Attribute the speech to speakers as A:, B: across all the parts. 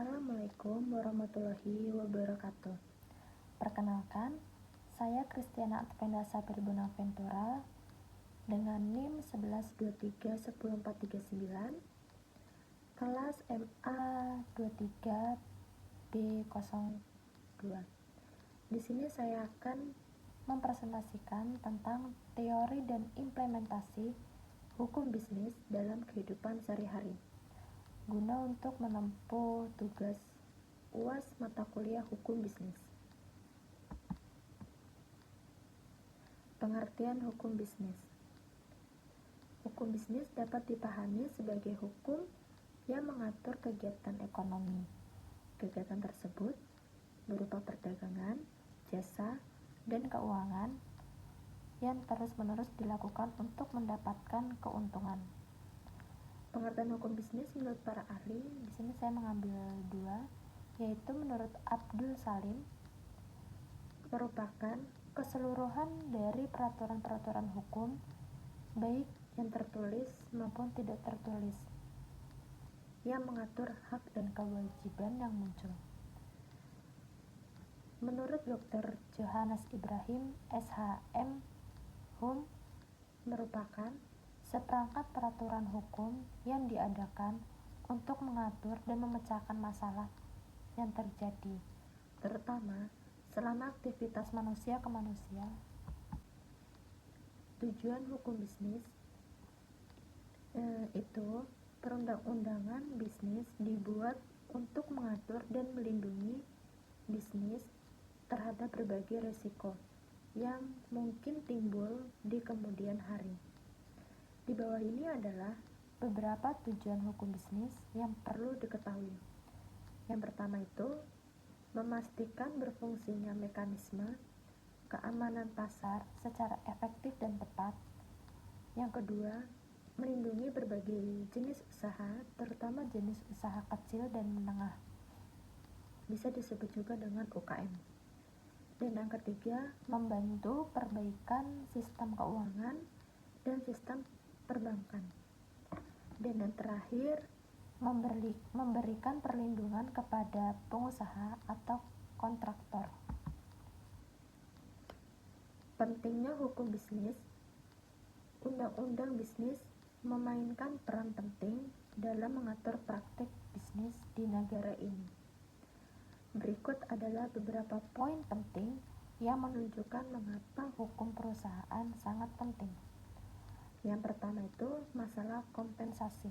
A: Assalamualaikum warahmatullahi wabarakatuh. Perkenalkan, saya Kristiana Advenda Sapir Bonaventura dengan NIM 11231049, kelas MA 23B02. Di sini saya akan mempresentasikan tentang teori dan implementasi hukum bisnis dalam kehidupan sehari-hari, guna untuk menempuh tugas UAS mata kuliah hukum bisnis. Pengertian hukum bisnis. Hukum bisnis dapat dipahami sebagai hukum yang mengatur kegiatan ekonomi. Kegiatan tersebut berupa perdagangan, jasa, dan keuangan yang terus-menerus dilakukan untuk mendapatkan keuntungan. Pengertian hukum bisnis menurut para ahli, di sini saya mengambil dua, yaitu menurut Abdul Salim, merupakan keseluruhan dari peraturan-peraturan hukum, baik yang tertulis maupun tidak tertulis, yang mengatur hak dan kewajiban yang muncul. Menurut Dr. Johannes Ibrahim, SHM, HUM merupakan seperangkat peraturan hukum yang diadakan untuk mengatur dan memecahkan masalah yang terjadi, terutama selama aktivitas manusia ke manusia. Tujuan hukum bisnis itu perundang-undangan bisnis dibuat untuk mengatur dan melindungi bisnis terhadap berbagai risiko yang mungkin timbul di kemudian hari. Di bawah ini adalah beberapa tujuan hukum bisnis yang perlu diketahui. Yang pertama itu, memastikan berfungsinya mekanisme keamanan pasar secara efektif dan tepat. Yang kedua, melindungi berbagai jenis usaha, terutama jenis usaha kecil dan menengah. Bisa disebut juga dengan UKM. Dan yang ketiga, membantu perbaikan sistem keuangan dan sistem perbankan. Dan yang terakhir, memberikan perlindungan kepada pengusaha atau kontraktor. Pentingnya hukum bisnis. Undang-undang bisnis memainkan peran penting dalam mengatur praktik bisnis di negara ini. Berikut adalah beberapa poin penting yang menunjukkan mengapa hukum perusahaan sangat penting. Yang pertama itu masalah kompensasi.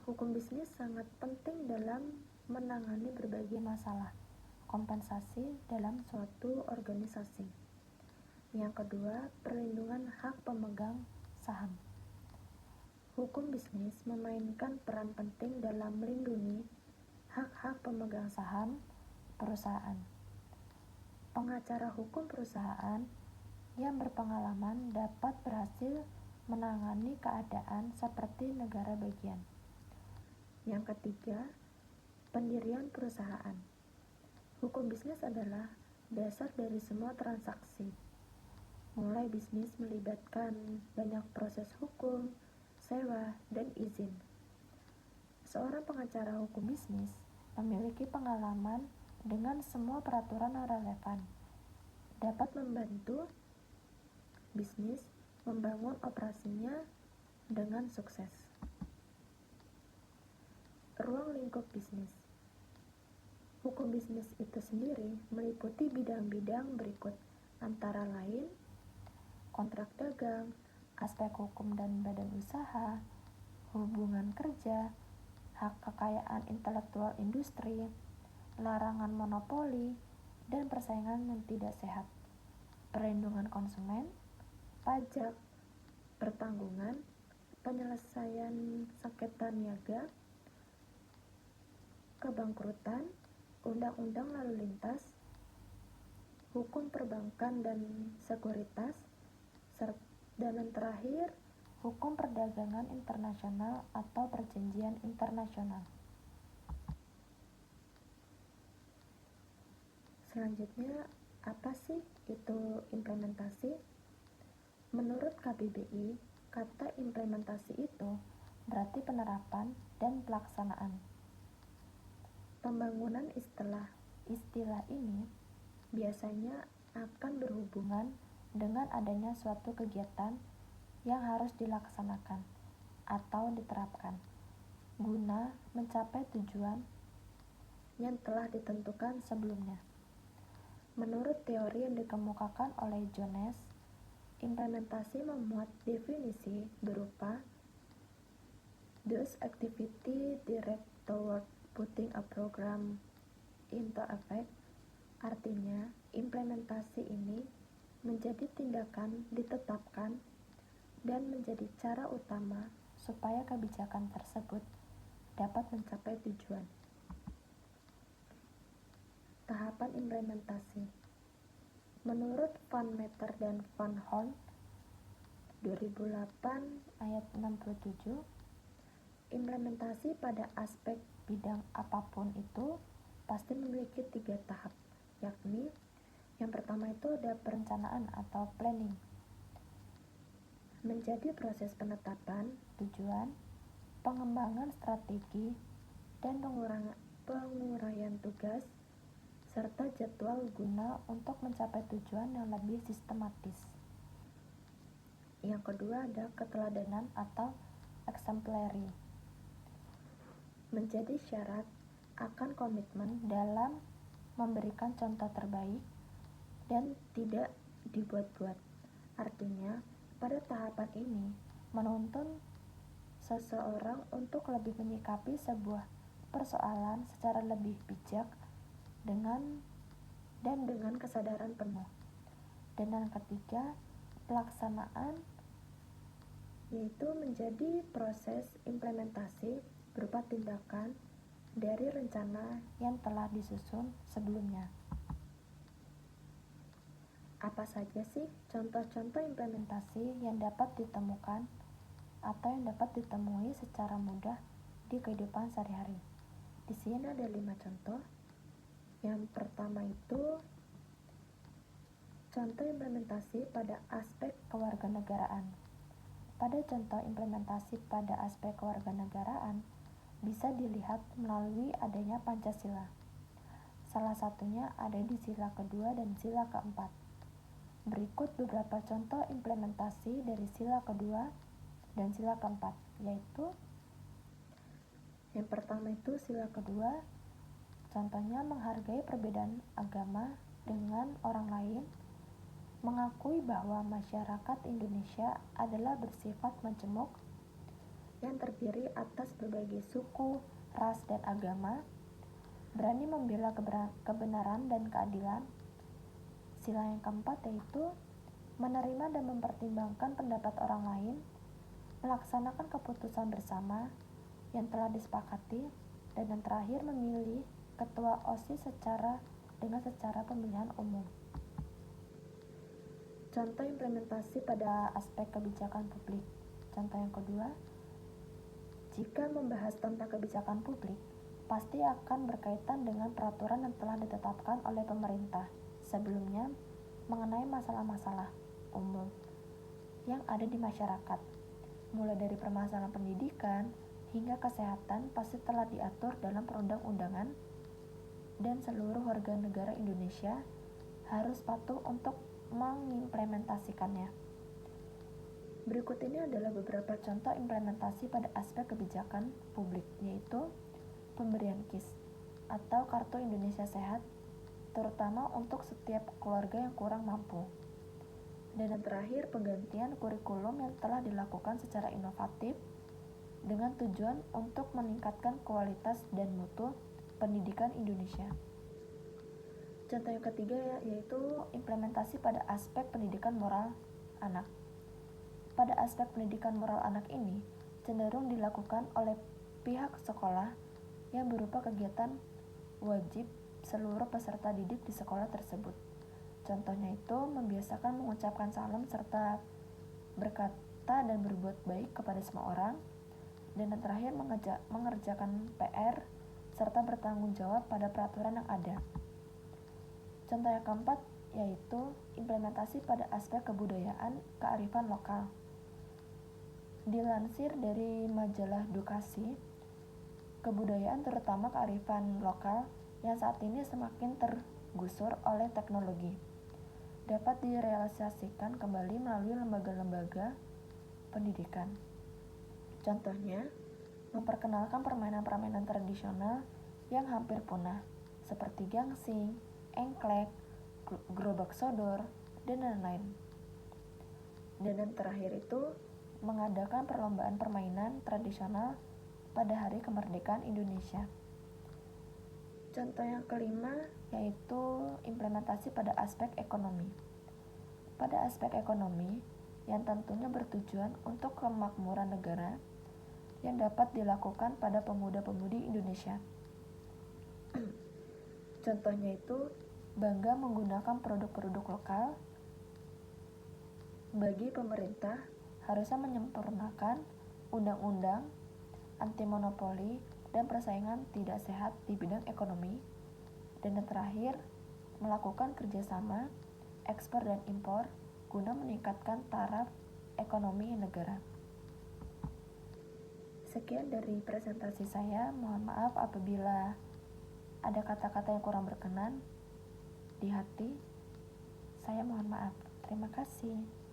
A: Hukum bisnis sangat penting dalam menangani berbagai masalah kompensasi dalam suatu organisasi. Yang kedua, perlindungan hak pemegang saham. Hukum bisnis memainkan peran penting dalam melindungi hak-hak pemegang saham perusahaan. Pengacara hukum perusahaan yang berpengalaman dapat berhasil menangani keadaan seperti negara bagian. Yang ketiga, pendirian perusahaan. Hukum bisnis adalah dasar dari semua transaksi. Mulai bisnis melibatkan banyak proses hukum, sewa, dan izin. Seorang pengacara hukum bisnis memiliki pengalaman dengan semua peraturan yang relevan, dapat membantu bisnis membangun operasinya dengan sukses. Ruang lingkup bisnis. Hukum bisnis itu sendiri meliputi bidang-bidang berikut, antara lain kontrak dagang, aspek hukum dan badan usaha, hubungan kerja, hak kekayaan intelektual industri, larangan monopoli, dan persaingan yang tidak sehat, perlindungan konsumen, pajak, pertanggungan, penyelesaian sengketa niaga, kebangkrutan, undang-undang lalu lintas, hukum perbankan dan sekuritas, dan yang terakhir, hukum perdagangan internasional atau perjanjian internasional. Selanjutnya, apa sih itu implementasi? Menurut KBBI, kata implementasi itu berarti penerapan
B: dan pelaksanaan.
A: Pembangunan istilah ini biasanya akan berhubungan dengan adanya suatu kegiatan yang harus dilaksanakan atau diterapkan guna mencapai tujuan yang telah ditentukan sebelumnya. Menurut teori yang dikemukakan oleh Jones, implementasi memuat definisi berupa those activity direct toward putting a program into effect. Artinya, implementasi ini menjadi tindakan ditetapkan dan menjadi cara utama supaya kebijakan tersebut dapat mencapai tujuan. Tahapan implementasi. Menurut Van Meter dan Van Horn 2008
B: Ayat 67,
A: implementasi pada aspek bidang apapun itu pasti memiliki 3 tahap, yakni yang pertama itu ada perencanaan atau planning, menjadi proses penetapan
B: tujuan,
A: pengembangan strategi, dan penguraian tugas, serta jadwal
B: guna untuk mencapai tujuan yang lebih sistematis.
A: Yang kedua ada keteladanan atau exemplary, menjadi syarat akan komitmen dalam memberikan contoh terbaik dan tidak dibuat-buat. Artinya, pada tahapan ini menuntun seseorang untuk lebih menyikapi sebuah persoalan secara lebih bijak dengan kesadaran penuh. Dan yang ketiga, pelaksanaan, yaitu menjadi proses implementasi berupa tindakan dari rencana
B: yang telah disusun sebelumnya.
A: Apa saja sih contoh-contoh implementasi yang dapat ditemukan atau yang dapat ditemui secara mudah di kehidupan sehari-hari? Di sini ada 5 contoh. Yang pertama itu contoh implementasi pada aspek kewarganegaraan. Pada contoh implementasi pada aspek kewarganegaraan bisa dilihat melalui adanya Pancasila. Salah satunya ada di sila kedua dan sila keempat. Berikut beberapa contoh implementasi dari sila kedua dan sila keempat, yaitu yang pertama itu sila kedua, contohnya menghargai perbedaan agama dengan orang lain, mengakui bahwa masyarakat Indonesia adalah bersifat majemuk yang terdiri atas berbagai suku, ras, dan agama, berani membela kebenaran dan keadilan. Sila yang keempat yaitu menerima dan mempertimbangkan pendapat orang lain, melaksanakan keputusan bersama yang telah disepakati, dan yang terakhir memilih ketua OSIS secara pemilihan umum. Contoh implementasi pada aspek kebijakan publik. Contoh yang kedua, jika membahas tentang kebijakan publik, pasti akan berkaitan dengan peraturan yang telah ditetapkan oleh pemerintah sebelumnya mengenai masalah-masalah umum yang ada di masyarakat. Mulai dari permasalahan pendidikan hingga kesehatan pasti telah diatur dalam perundang-undangan dan seluruh warga negara Indonesia harus patuh untuk mengimplementasikannya. Berikut ini adalah beberapa contoh implementasi pada aspek kebijakan publik, yaitu pemberian KIS atau Kartu Indonesia Sehat, terutama untuk setiap keluarga yang kurang mampu. Dan yang terakhir, penggantian kurikulum yang telah dilakukan secara inovatif dengan tujuan untuk meningkatkan kualitas dan mutu pendidikan Indonesia. Contoh yang ketiga yaitu implementasi pada aspek pendidikan moral anak. Pada aspek pendidikan moral anak ini cenderung dilakukan oleh pihak sekolah yang berupa kegiatan wajib seluruh peserta didik di sekolah tersebut. Contohnya itu membiasakan mengucapkan salam serta berkata dan berbuat baik kepada semua orang. Dan yang terakhir mengerjakan PR serta bertanggung jawab pada peraturan yang ada. Contoh yang keempat yaitu implementasi pada aspek kebudayaan kearifan lokal. Dilansir dari majalah Dukasi
B: Kebudayaan terutama kearifan lokal yang saat ini semakin tergusur oleh teknologi dapat direalisasikan kembali melalui lembaga-lembaga pendidikan.
A: Contohnya,
B: Memperkenalkan permainan-permainan tradisional yang hampir punah, seperti gangsing, engklek, gerobak sodor, dan lain-lain.
A: Dan yang terakhir itu,
B: Mengadakan perlombaan permainan tradisional pada Hari Kemerdekaan Indonesia.
A: contoh yang kelima,
B: Yaitu implementasi pada aspek ekonomi. Pada aspek ekonomi, yang tentunya bertujuan untuk kemakmuran negara, yang dapat dilakukan pada pemuda-pemudi Indonesia.
A: contohnya itu
B: Bangga menggunakan produk-produk lokal.
A: bagi pemerintah
B: Harusnya menyempurnakan undang-undang anti monopoli dan persaingan tidak sehat di bidang ekonomi. Dan yang terakhir, melakukan kerjasama ekspor dan impor guna meningkatkan taraf ekonomi negara. Sekian dari presentasi saya. Mohon maaf apabila ada kata-kata yang kurang berkenan di hati. Saya mohon maaf. Terima kasih.